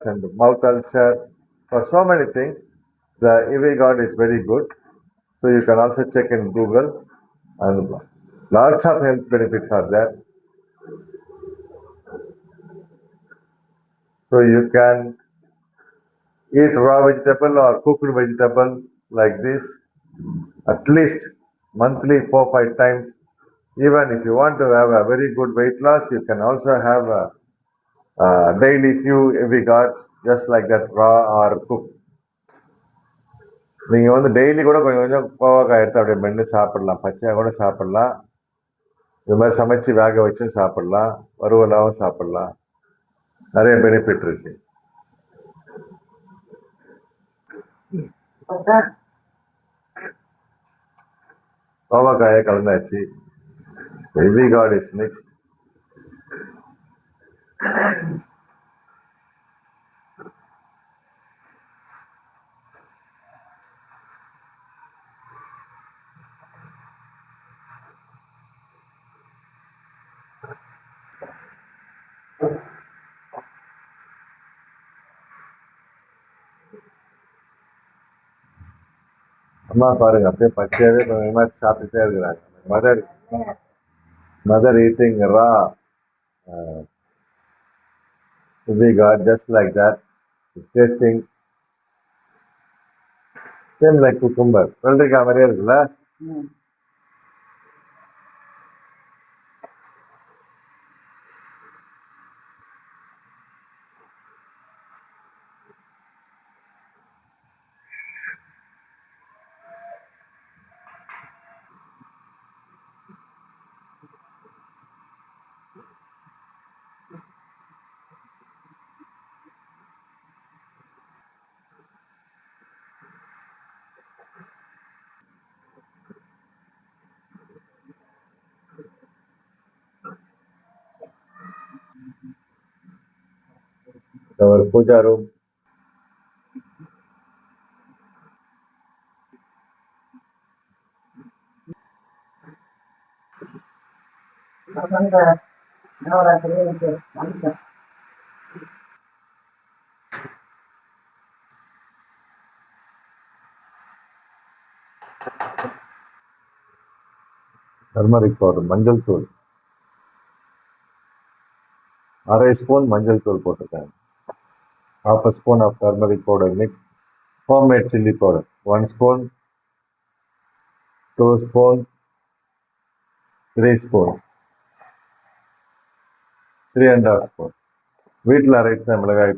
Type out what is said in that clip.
and mouth ulcer. For so many things, the EV guard is very good. So you can also check in Google, and lots of health benefits are there. So you can eat raw vegetable or cooked vegetable like this at least monthly 4 5 times. Even if you want to have a very good weight loss, you can also have a daily few heavy guards just like that raw or cooked. நீங்கள் வந்து daily கூட கொஞ்சம் கொஞ்சம் கோவக்காய் எடுத்து அப்படியே மென்று சாப்பிடலாம், பச்சையாக கூட சாப்பிடலாம், இது மாதிரி சமைச்சு வேக வச்சும் சாப்பிடலாம், வறுவலாகவும் சாப்பிடலாம். நிறைய பெனிஃபிட் இருக்கு. கோவக்காயை கலந்தாச்சு. Heavy card is next. அம்மா பாருங்க அப்படியே பச்சையாவே கொஞ்சமா சாப்பிட்டுட்டே இருக்கிறாங்க. Mother eating raw we got just like that. It's tasting same like cucumber. வெள்ளரிக்காய் மாதிரியே இருக்குல்ல? Our puja room. Turmeric powder, மஞ்சள் தூள், அரை ஸ்பூன் மஞ்சள் தூள் போட்டுருக்கேன். Half a spoon of turmeric powder mix. Homemade chili powder, 1 spoon, 2 spoon, 3 spoon, 3 and a half spoon. வீட்டில் அரைத்த மிளகாய்